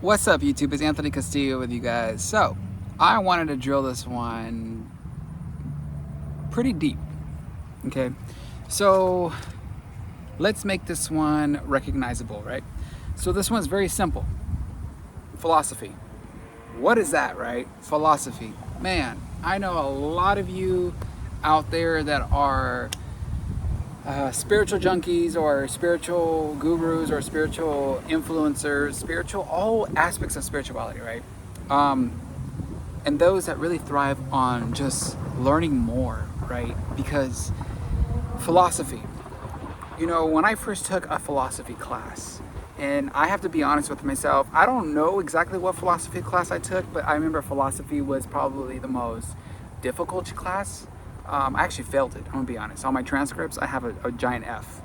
What's up, YouTube? It's Anthony Castillo with you guys. So, I wanted to drill this one pretty deep. Okay, so let's make this one recognizable, right? So, this one's very simple. Philosophy. What is that, right? Philosophy. Man, I know a lot of you out there that are spiritual junkies or spiritual gurus or spiritual influencers, spiritual, all aspects of spirituality, right? And those that really thrive on just learning more, right? Because philosophy, when I first took a philosophy class, and I have to be honest with myself, I don't know exactly what philosophy class I took, but I remember philosophy was probably the most difficult class. I actually failed it, I'm gonna be honest. On my transcripts, I have a giant F.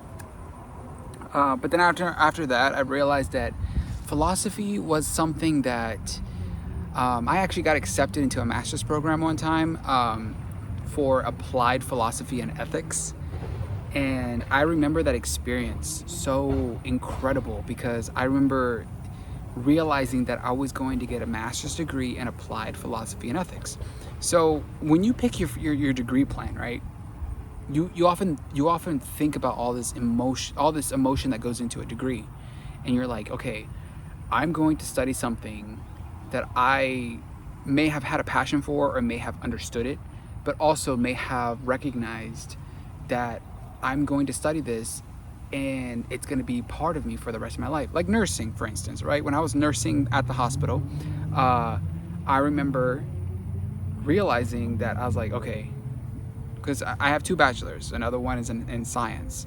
But then after that, I realized that philosophy was something that I actually got accepted into a master's program one time for applied philosophy and ethics. And I remember that experience so incredible because I remember realizing that I was going to get a master's degree in applied philosophy and ethics. So when you pick your degree plan, right, you often think about all this emotion that goes into a degree, and you're like, okay, I'm going to study something that I may have had a passion for or may have understood it, but also may have recognized that I'm going to study this and it's going to be part of me for the rest of my life. Like nursing, for instance, right? When I was nursing at the hospital, I remember realizing that I was like, okay, because I have 2 bachelors, another one is in science.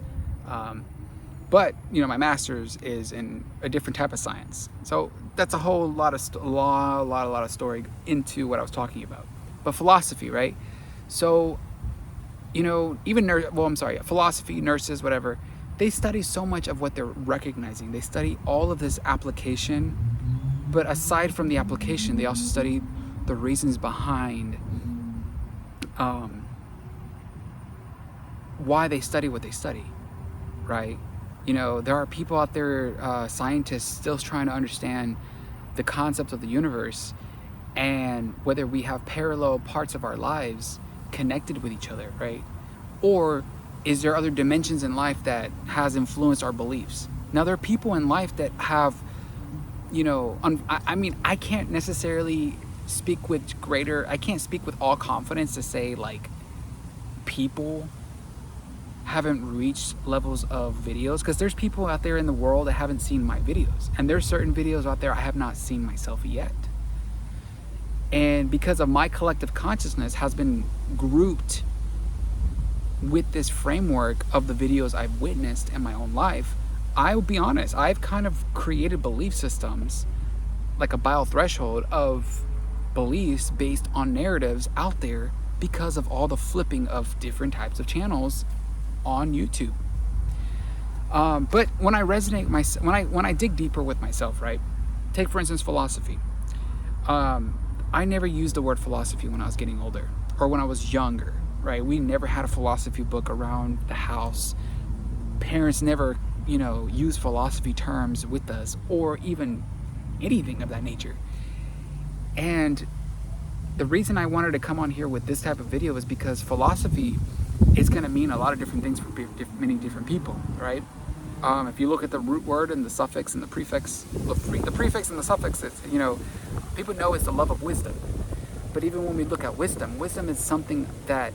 But, my master's is in a different type of science. So that's a whole lot of story into what I was talking about. But philosophy, right? So, philosophy, nurses, whatever, they study so much of what they're recognizing. They study all of this application, but aside from the application, they also study the reasons behind why they study what they study, right? There are people out there, scientists, still trying to understand the concept of the universe and whether we have parallel parts of our lives connected with each other, right? Or is there other dimensions in life that has influenced our beliefs? Now, there are people in life that have, I can't necessarily I can't speak with all confidence to say like people haven't reached levels of videos, because there's people out there in the world that haven't seen my videos, and there's certain videos out there I have not seen myself yet. And because of my collective consciousness has been grouped with this framework of the videos I've witnessed in my own life, I'll be honest, I've kind of created belief systems, like a biothreshold of beliefs based on narratives out there because of all the flipping of different types of channels on YouTube. But when I when I dig deeper with myself, right? Take for instance philosophy. I never used the word philosophy when I was getting older or when I was younger, right? We never had a philosophy book around the house. Parents never, used philosophy terms with us or even anything of that nature. And the reason I wanted to come on here with this type of video is because philosophy is going to mean a lot of different things for many different people, right? If you look at the root word and the suffix and the prefix, the prefix and the suffix, it's, people know it's the love of wisdom. But even when we look at wisdom is something that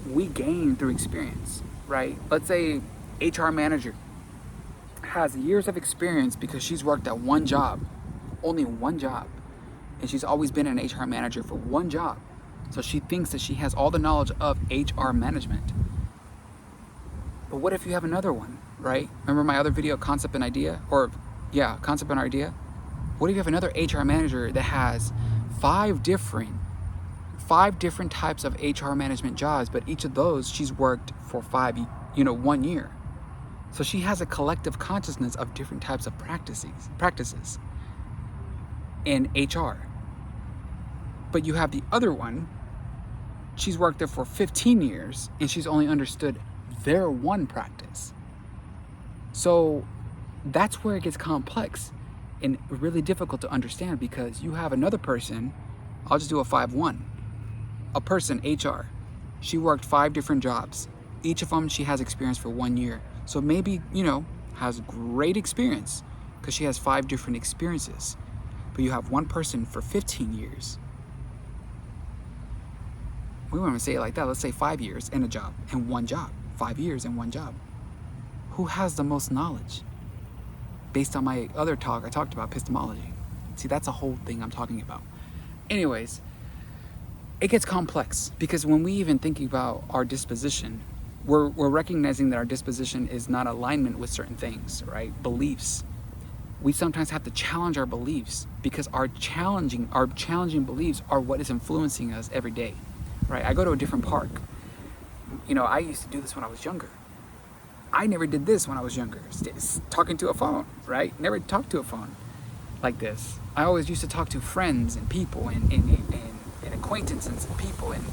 we gain through experience, right? Let's say HR manager has years of experience because she's worked at one job, only one job. And she's always been an HR manager for one job. So she thinks that she has all the knowledge of HR management. But what if you have another one, right? Remember my other video, Concept and Idea? Concept and Idea? What if you have another HR manager that has 5 different types of HR management jobs, but each of those she's worked for 1 year. So she has a collective consciousness of different types of practices in HR. But you have the other one, she's worked there for 15 years and she's only understood their one practice. So that's where it gets complex. and really difficult to understand, because you have another person, I'll just do a 5-1. A person, HR, she worked 5 different jobs. Each of them, she has experience for 1 year. So maybe, has great experience because she has 5 different experiences. But you have one person for 15 years. We won't even say it like that. Let's say 5 years in a job and 1 job. 5 years and 1 job. Who has the most knowledge? Based on my other talk, I talked about epistemology. See, that's a whole thing I'm talking about. Anyways, it gets complex because when we even think about our disposition, we're recognizing that our disposition is not alignment with certain things, right? Beliefs. We sometimes have to challenge our beliefs because our challenging beliefs are what is influencing us every day, right? I go to a different park. I used to do this when I was younger. I never did this when I was younger. Talking to a phone, right? Never talked to a phone like this. I always used to talk to friends and people and acquaintances and people, and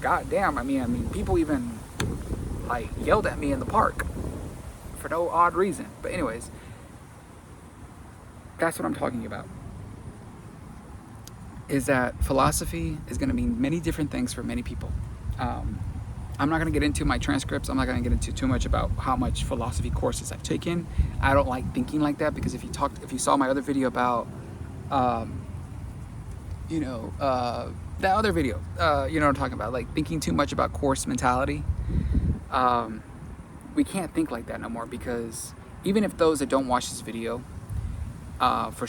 goddamn, I mean, people even like yelled at me in the park for no odd reason. But anyways, that's what I'm talking about. Is that philosophy is going to mean many different things for many people. I'm not going to get into my transcripts. I'm not going to get into too much about how much philosophy courses I've taken. I don't like thinking like that, because if you saw my other video about, that other video, you know what I'm talking about, like thinking too much about course mentality. We can't think like that no more, because even if those that don't watch this video, for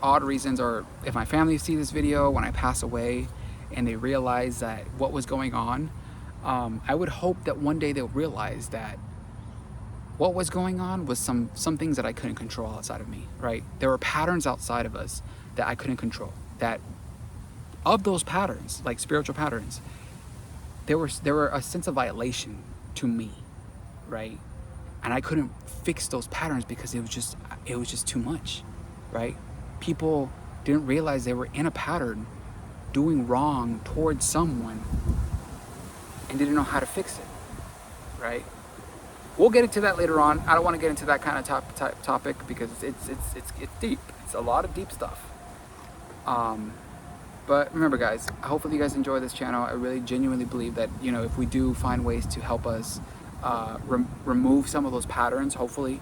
odd reasons, or if my family see this video when I pass away and they realize that what was going on, I would hope that one day they'll realize that what was going on was some things that I couldn't control outside of me, right? There were patterns outside of us that I couldn't control. That of those patterns, like spiritual patterns, there were a sense of violation to me, right? And I couldn't fix those patterns because it was just too much, right? People didn't realize they were in a pattern doing wrong towards someone and didn't know how to fix it, right? We'll get into that later on. I don't want to get into that kind of topic because it's deep. It's a lot of deep stuff. But remember, guys, hopefully you guys enjoy this channel. I really genuinely believe that, if we do find ways to help us remove some of those patterns, hopefully,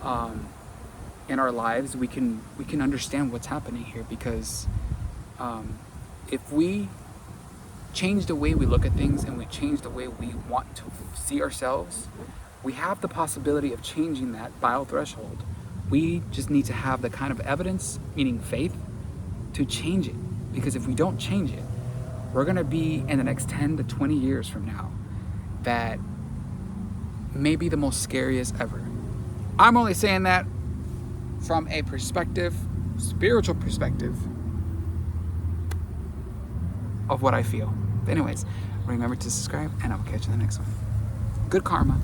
in our lives, we can understand what's happening here. Because if we change the way we look at things and we change the way we want to see ourselves, we have the possibility of changing that bio-threshold. We just need to have the kind of evidence, meaning faith, to change it. Because if we don't change it, we're going to be in the next 10 to 20 years from now that may be the most scariest ever. I'm only saying that from a spiritual perspective of what I feel. But anyways, remember to subscribe, and I will catch you in the next one. Good karma.